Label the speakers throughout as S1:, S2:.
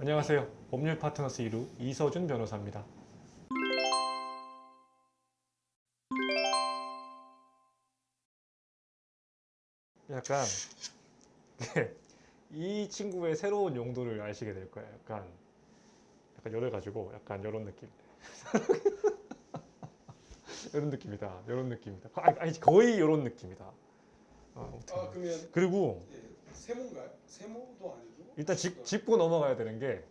S1: 안녕하세요. 법률 파트너스 1루 이서준 변호사입니다. 약간 이 친구의 새로운 용도를 아시게 될 거예요. 약간 열어가지고 약간 이런 느낌. 이런 느낌이다. 이런 느낌이다. 아니 거의 이런 느낌이다. 아무튼.
S2: 그러면
S1: 그리고
S2: 세모인가요? 세모도 아니고
S1: 일단 짚고 넘어가야 되는 게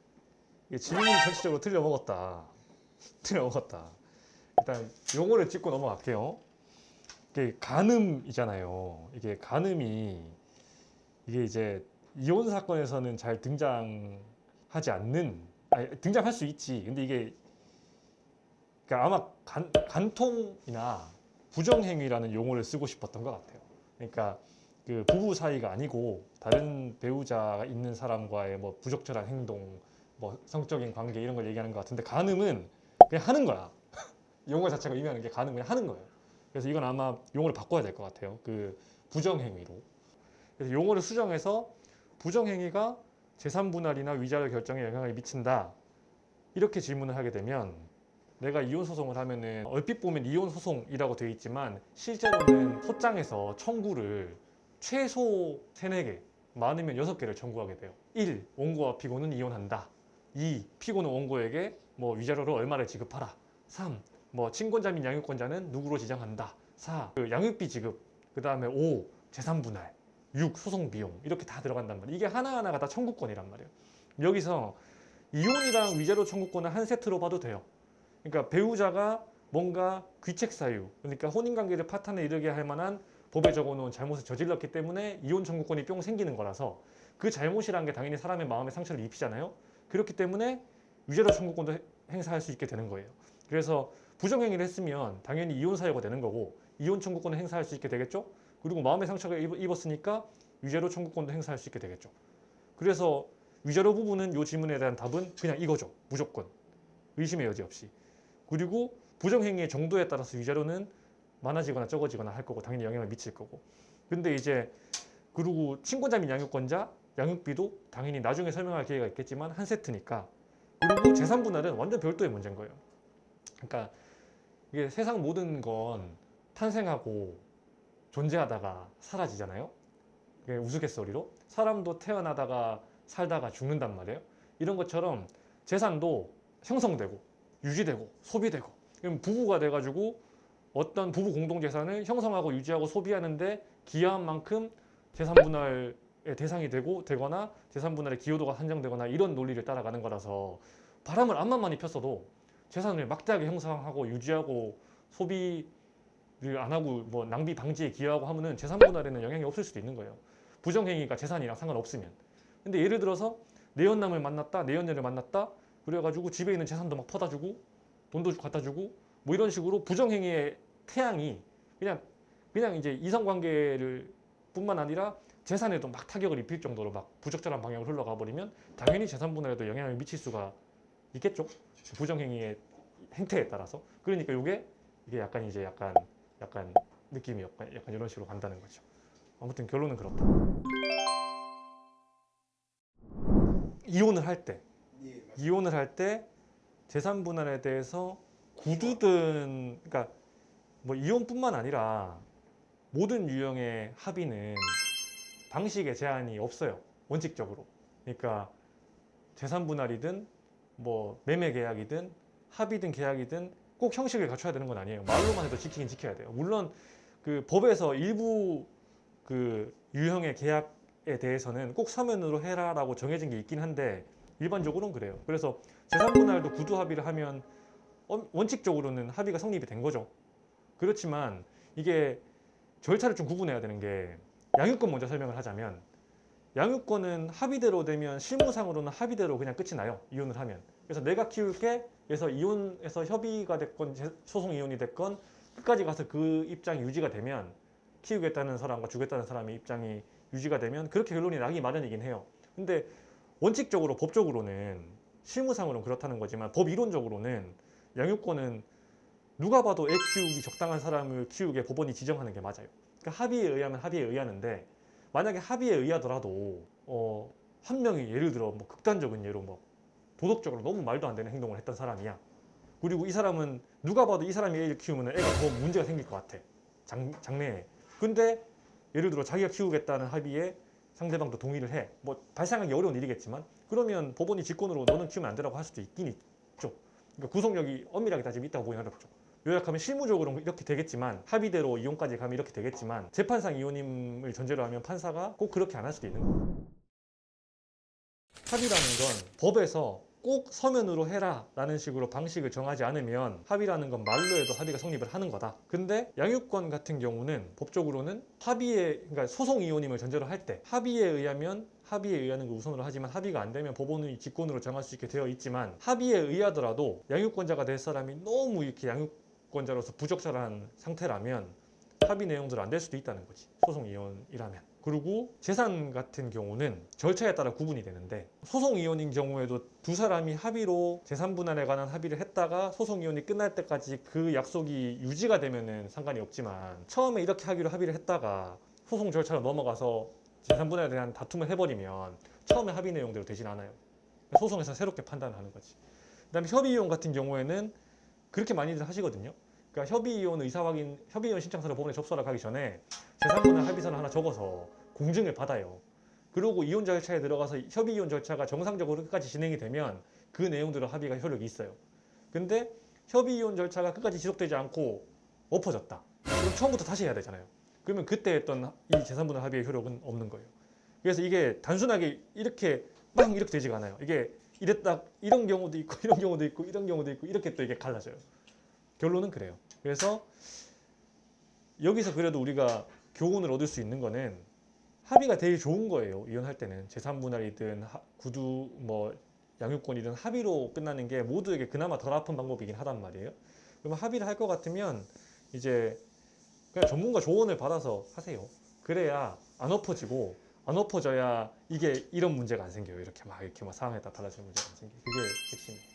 S1: 이게 질문이 전체적으로 틀려 먹었다. 틀려 먹었다. 일단 용어를 짚고 넘어갈게요. 이게 간음이잖아요. 이게 간음이 이게 이제 이혼 사건에서는 잘 등장하지 않는, 아니, 등장할 수 있지. 근데 이게 그러니까 아마 간통이나 부정행위라는 용어를 쓰고 싶었던 것 같아요. 그러니까 그 부부 사이가 아니고 다른 배우자가 있는 사람과의 뭐 부적절한 행동, 뭐 성적인 관계 이런 걸 얘기하는 것 같은데 간음은 그냥 하는 거야. 용어 자체가 의미하는 게 간음은 그냥 하는 거예요. 그래서 이건 아마 용어를 바꿔야 될 것 같아요. 그 부정행위로. 그래서 용어를 수정해서 부정행위가 재산분할이나 위자료 결정에 영향을 미친다. 이렇게 질문을 하게 되면 내가 이혼 소송을 하면은 얼핏 보면 이혼 소송이라고 되어 있지만 실제로는 소장에서 청구를 최소 3, 4개, 많으면 6개를 청구하게 돼요. 1. 원고와 피고는 이혼한다. 2. 피고는 원고에게 뭐 위자료를 얼마를 지급하라. 3. 뭐 친권자 및 양육권자는 누구로 지정한다. 4. 그 양육비 지급. 그 다음에 5. 재산분할. 6. 소송 비용. 이렇게 다 들어간단 말이에요. 이게 하나하나가 다 청구권이란 말이에요. 여기서 이혼이랑 위자료 청구권을 한 세트로 봐도 돼요. 그러니까 배우자가 뭔가 귀책 사유, 그러니까 혼인관계를 파탄에 이르게 할 만한 법에 적어놓은 잘못을 저질렀기 때문에 이혼 청구권이 뿅 생기는 거라서 그 잘못이라는 게 당연히 사람의 마음에 상처를 입히잖아요. 그렇기 때문에 위자료 청구권도 행사할 수 있게 되는 거예요. 그래서 부정행위를 했으면 당연히 이혼 사유가 되는 거고 이혼 청구권을 행사할 수 있게 되겠죠. 그리고 마음의 상처가 입었으니까 위자료 청구권도 행사할 수 있게 되겠죠. 그래서 위자료 부분은 이 질문에 대한 답은 그냥 이거죠. 무조건. 의심의 여지 없이. 그리고 부정행위의 정도에 따라서 위자료는 많아지거나 적어지거나 할 거고 당연히 영향을 미칠 거고. 근데 이제 그리고 친권자 및 양육권자 양육비도 당연히 나중에 설명할 기회가 있겠지만 한 세트니까. 그리고 재산 분할은 완전 별도의 문제인 거예요. 그러니까 이게 세상 모든 건 탄생하고 존재하다가 사라지잖아요. 이게 우스갯소리로 사람도 태어나다가 살다가 죽는단 말이에요. 이런 것처럼 재산도 형성되고 유지되고 소비되고. 그럼 부부가 돼가지고 어떤 부부 공동재산을 형성하고 유지하고 소비하는데 기여한 만큼 재산분할의 대상이 되거나 재산분할의 기여도가 산정되거나 이런 논리를 따라가는 거라서 바람을 암만 많이 폈어도 재산을 막대하게 형성하고 유지하고 소비를 안 하고 뭐 낭비 방지에 기여하고 하면은 재산분할에는 영향이 없을 수도 있는 거예요. 부정행위가 재산이랑 상관없으면. 근데 예를 들어서 내연남을 만났다, 내연녀를 만났다, 그래가지고 집에 있는 재산도 막 퍼다 주고 돈도 갖다 주고 뭐 이런 식으로 부정행위의 태양이 그냥 이제 이성관계를 뿐만 아니라 재산에도 막 타격을 입힐 정도로 막 부적절한 방향으로 흘러가 버리면 당연히 재산분할에도 영향을 미칠 수가 있겠죠. 부정행위의 행태에 따라서. 그러니까 이게 약간 이제 약간 느낌이 약간 이런 식으로 간다는 거죠. 아무튼 결론은 그렇다. 이혼을 할 때
S2: 예, 맞습니다.
S1: 이혼을 할 때 재산 분할에 대해서 구두든 그러니까 뭐 이혼뿐만 아니라 모든 유형의 합의는 방식에 제한이 없어요. 원칙적으로. 그러니까 재산 분할이든 뭐 매매 계약이든 합의든 계약이든 꼭 형식을 갖춰야 되는 건 아니에요. 말로만 해도 지키긴 지켜야 돼요. 물론 그 법에서 일부 그 유형의 계약에 대해서는 꼭 서면으로 해라라고 정해진 게 있긴 한데 일반적으로는 그래요. 그래서 재산 분할도 구두 합의를 하면 원칙적으로는 합의가 성립이 된 거죠. 그렇지만 이게 절차를 좀 구분해야 되는 게 양육권 먼저 설명을 하자면 양육권은 합의대로 되면 실무상으로는 합의대로 그냥 끝이 나요. 이혼을 하면. 그래서 내가 키울게. 그래서 이혼해서 협의가 됐건 소송 이혼이 됐건 끝까지 가서 그 입장이 유지가 되면 키우겠다는 사람과 주겠다는 사람의 입장이 유지가 되면 그렇게 결론이 나기 마련이긴 해요. 근데 원칙적으로 법적으로는 실무상으로는 그렇다는 거지만 법 이론적으로는 양육권은 누가 봐도 애 키우기 적당한 사람을 키우게 법원이 지정하는 게 맞아요. 그러니까 합의에 의하면 합의에 의하는데 만약에 합의에 의하더라도 한 명이 예를 들어 뭐 극단적인 예로 뭐 도덕적으로 너무 말도 안 되는 행동을 했던 사람이야. 그리고 이 사람은 누가 봐도 이 사람이 애를 키우면 애가 더 문제가 생길 것 같아. 장래에. 근데 예를 들어 자기가 키우겠다는 합의에 상대방도 동의를 해. 뭐 발생하기 어려운 일이겠지만 그러면 법원이 직권으로 너는 키우면 안 되라고 할 수도 있긴 있죠. 그러니까 구속력이 엄밀하게 따지면 있다고 보기 어렵죠. 요약하면 실무적으로는 이렇게 되겠지만 합의대로 이혼까지 가면 이렇게 되겠지만 재판상 이혼임을 전제로 하면 판사가 꼭 그렇게 안 할 수도 있는 거예요. 합의라는 건 법에서 꼭 서면으로 해라 라는 식으로 방식을 정하지 않으면 합의라는 건 말로 해도 합의가 성립을 하는 거다. 근데 양육권 같은 경우는 법적으로는 합의에, 그러니까 소송 이혼임을 전제로 할 때 합의에 의하면 합의에 의하는 걸 우선으로 하지만 합의가 안 되면 법원이 직권으로 정할 수 있게 되어 있지만 합의에 의하더라도 양육권자가 될 사람이 너무 이렇게 양육권자로서 부적절한 상태라면 합의 내용대로 안 될 수도 있다는 거지. 소송 이혼이라면. 그리고 재산 같은 경우는 절차에 따라 구분이 되는데 소송 이혼인 경우에도 두 사람이 합의로 재산 분할에 관한 합의를 했다가 소송 이혼이 끝날 때까지 그 약속이 유지가 되면은 상관이 없지만 처음에 이렇게 하기로 합의를 했다가 소송 절차로 넘어가서 재산 분할에 대한 다툼을 해버리면 처음에 합의 내용대로 되진 않아요. 소송에서 새롭게 판단을 하는 거지. 그다음에 협의 이혼 같은 경우에는 그렇게 많이들 하시거든요. 그러니까 협의 이혼 의사 확인, 협의 이혼 신청서를 법원에 접수하러 가기 전에 재산분할 합의서를 하나 적어서 공증을 받아요. 그리고 이혼 절차에 들어가서 협의 이혼 절차가 정상적으로 끝까지 진행이 되면 그 내용대로 합의가 효력이 있어요. 근데 협의 이혼 절차가 끝까지 지속되지 않고 엎어졌다. 그럼 처음부터 다시 해야 되잖아요. 그러면 그때 했던 이 재산분할 합의의 효력은 없는 거예요. 그래서 이게 단순하게 이렇게 빵 이렇게 되지가 않아요. 이게 이랬다 이런 경우도 있고 이런 경우도 있고 이런 경우도 있고 이렇게 또 이게 갈라져요. 결론은 그래요. 그래서 여기서 그래도 우리가 교훈을 얻을 수 있는 거는 합의가 제일 좋은 거예요. 이혼할 때는 재산 분할이든 구두 뭐 양육권이든 합의로 끝나는 게 모두에게 그나마 덜 아픈 방법이긴 하단 말이에요. 그러면 합의를 할 것 같으면 이제 그냥 전문가 조언을 받아서 하세요. 그래야 안 엎어지고 안 엎어져야 이게 이런 문제가 안 생겨요. 이렇게 막 상황에 따라 달라지는 문제가 안 생겨요. 그게 핵심이에요.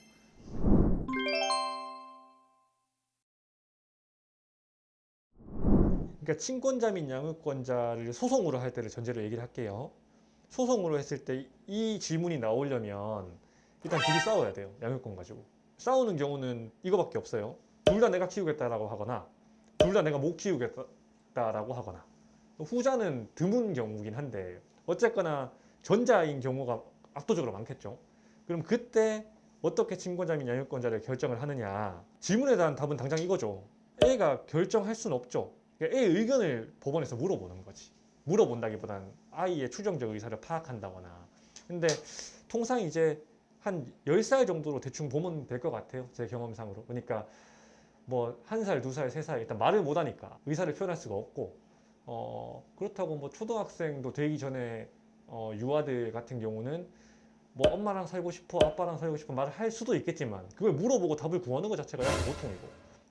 S1: 그러니까 친권자 및 양육권자를 소송으로 할 때를 전제로 얘기를 할게요. 소송으로 했을 때 이 질문이 나오려면 일단 둘이 싸워야 돼요. 양육권 가지고. 싸우는 경우는 이거밖에 없어요. 둘 다 내가 키우겠다라고 하거나 둘 다 내가 못 키우겠다라고 하거나 후자는 드문 경우긴 한데 어쨌거나 전자인 경우가 압도적으로 많겠죠. 그럼 그때 어떻게 친권자 및 양육권자를 결정을 하느냐. 질문에 대한 답은 당장 이거죠. A가 결정할 수는 없죠. A의 의견을 법원에서 물어보는 거지. 물어본다기보다는 아이의 추정적 의사를 파악한다거나. 근데 통상 이제 한 10살 정도로 대충 보면 될 것 같아요. 제 경험상으로. 그러니까 뭐 1살, 2살, 3살 일단 말을 못하니까 의사를 표현할 수가 없고 그렇다고 뭐 초등학생도 되기 전에 유아들 같은 경우는 뭐 엄마랑 살고 싶어, 아빠랑 살고 싶어 말을 할 수도 있겠지만 그걸 물어보고 답을 구하는 것 자체가 약간 보통이고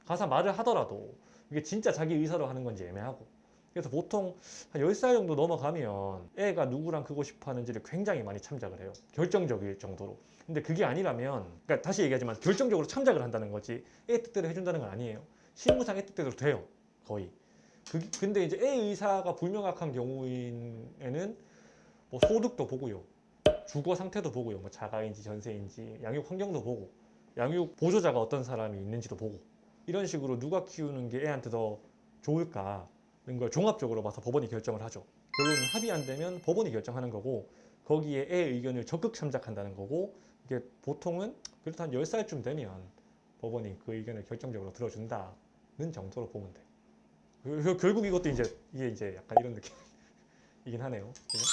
S1: 가서 말을 하더라도 이게 진짜 자기 의사로 하는 건지 애매하고 그래서 보통 한 10살 정도 넘어가면 애가 누구랑 크고 싶어 하는지를 굉장히 많이 참작을 해요. 결정적일 정도로. 근데 그게 아니라면 그러니까 다시 얘기하지만 결정적으로 참작을 한다는 거지 애 뜻대로 해준다는 건 아니에요. 실무상 애 뜻대로 돼요. 거의. 근데 이제 애 의사가 불명확한 경우에는 뭐 소득도 보고요. 주거 상태도 보고요. 뭐 자가인지 전세인지 양육 환경도 보고 양육 보조자가 어떤 사람이 있는지도 보고 이런 식으로 누가 키우는 게 애한테 더 좋을까는 걸 종합적으로 봐서 법원이 결정을 하죠. 결론은 합의 안 되면 법원이 결정하는 거고 거기에 애 의견을 적극 참작한다는 거고 이게 보통은 그래도 한 10살쯤 되면 법원이 그 의견을 결정적으로 들어준다는 정도로 보면 돼요. 결국 이것도 이제 이게 이제 약간 이런 느낌이긴 하네요. 그죠?